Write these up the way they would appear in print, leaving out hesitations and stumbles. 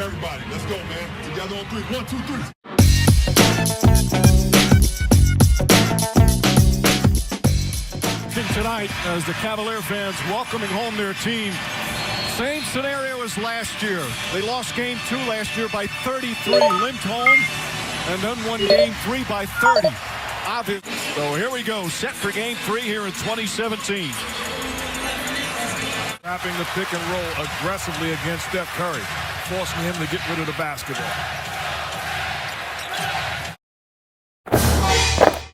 from everybody. Let's go, man. Together on three. 1, 2, 3. Tonight, as the Cavalier fans welcoming home their team. Same scenario as last year. They lost game 2 last year by 33, limped home, and then won game 3 by 30. Obvious. So here we go, set for game 3 here in 2017. Wrapping the pick and roll aggressively against Steph Curry, forcing him to get rid of the basketball.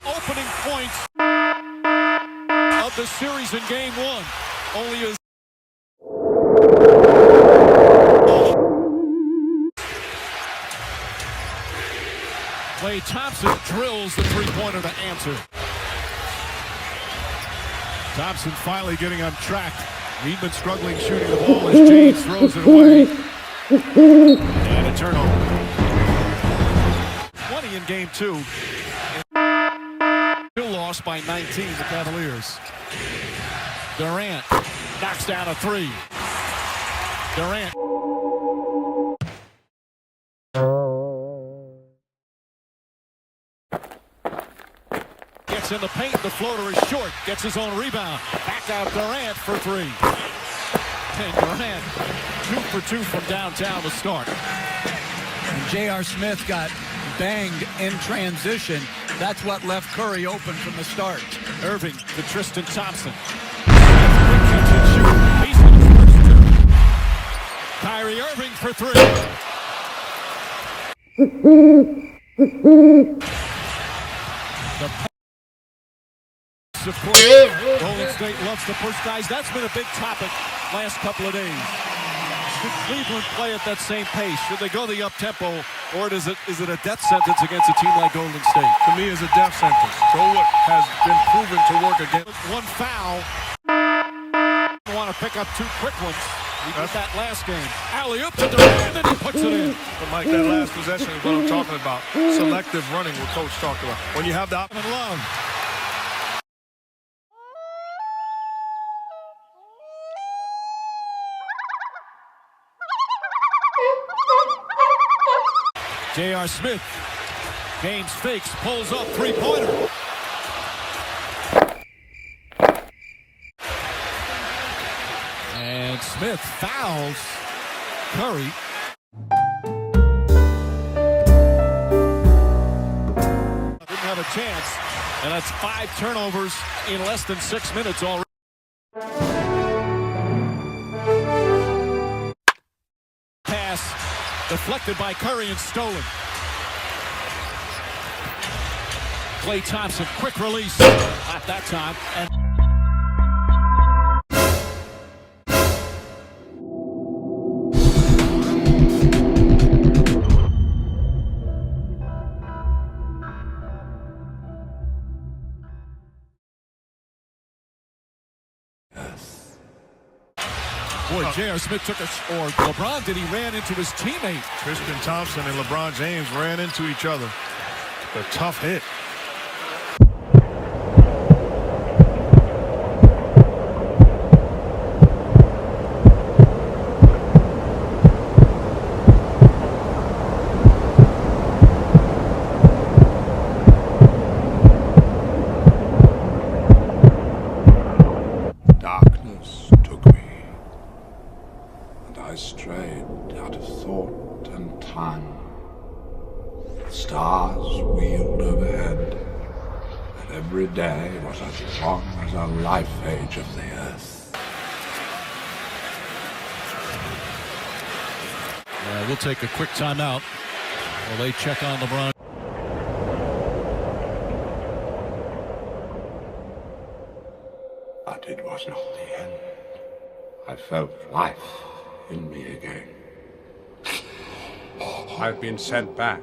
Opening points of the series in game 1. Only as Klay Thompson drills the three-pointer to answer. Thompson finally getting on track. He'd been struggling shooting the ball as James throws it away. And a turnover. 20 in game 2. Still lost by 19, the Cavaliers. Durant knocks down a 3. Durant. Gets in the paint, the floater is short, gets his own rebound. Back out Durant for 3. And Durant 2 for 2 from downtown to start. And J.R. Smith got banged in transition. That's what left Curry open from the start. Irving to Tristan Thompson. Catch and shoot. He's in the first 2. Kyrie Irving for 3. The support. Golden State loves to push guys. That's been a big topic last couple of days. Should Cleveland play at that same pace? Should they go the up-tempo, or is it a death sentence against a team like Golden State? To me, it's a death sentence. Go what has been proven to work against. One foul. Want to pick up 2 quick ones. He did that last game. Alley-oop to Durant, and he puts it in. But Mike, that last possession is what I'm talking about. Selective running, what Coach talked about. When you have the Love. J.R. Smith gains fakes, pulls up, three-pointer. And Smith fouls Curry. Didn't have a chance, and that's 5 turnovers in less than 6 minutes already. Pass deflected by Curry and stolen. Klay Thompson, quick release. Not that time. And boy, J.R. Smith took or LeBron did, he ran into his teammate. Tristan Thompson and LeBron James ran into each other. A tough hit. Darkness took me, and I strayed out of thought and time. The stars wheeled overhead, and every day was as long as a life age of the earth. We'll take a quick timeout while they check on LeBron. But it was not the end. I felt life in me again. I've been sent back.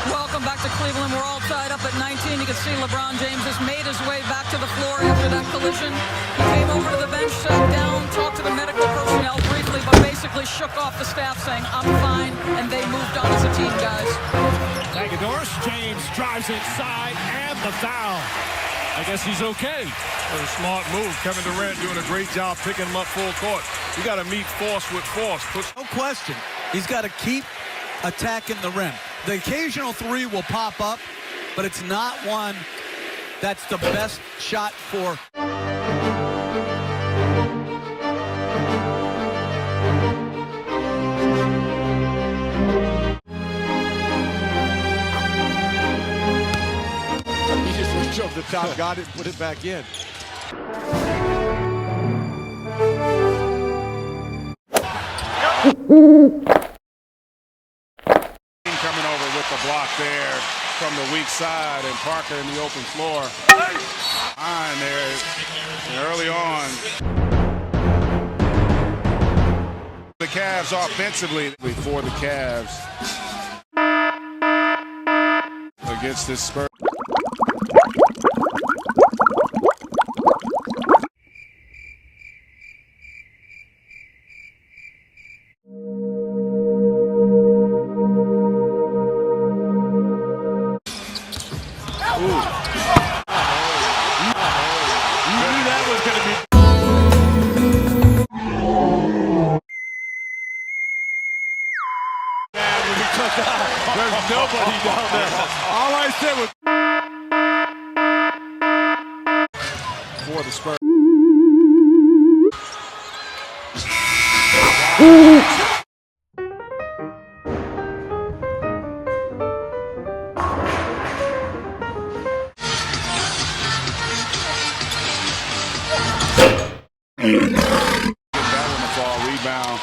Welcome back to Cleveland. We're all tied up at 19. You can see LeBron James has made his way back to the floor after that collision. He came over to the bench, sat down, talked to the medical personnel briefly, but basically shook off the staff saying, I'm fine, and they moved on as a team, guys. Tagadouris, James drives inside, and the foul. I guess he's okay. That's a smart move. Kevin Durant doing a great job picking him up full court. You got to meet force with force. No question. He's got to keep attacking the rim. The occasional three will pop up, but it's not one that's the best shot for. He just reached over the top, got it, and put it back in. Coming over with the block there from the weak side, and Parker in the open floor. Behind there, and early on. The Cavs offensively for the Cavs against this Spurs. There's nobody down there. All I said was For the Spurs. That one to fall, rebound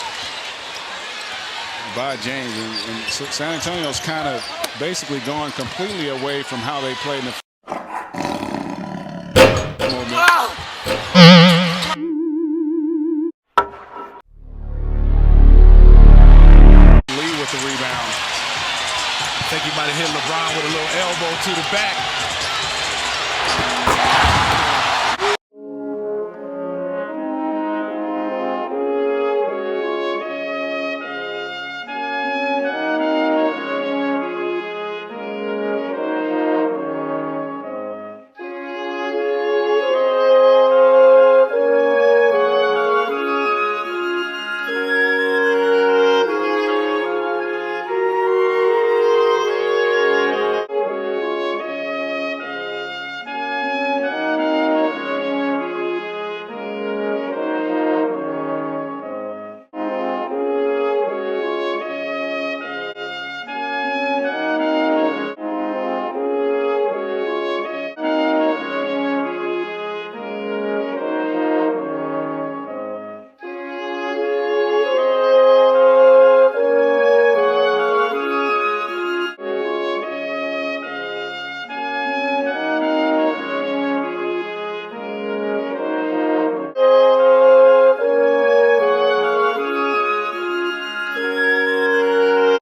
by James, and San Antonio's kind of basically gone completely away from how they played in the moment. Lee with the rebound. I think he might have hit LeBron with a little elbow to the back.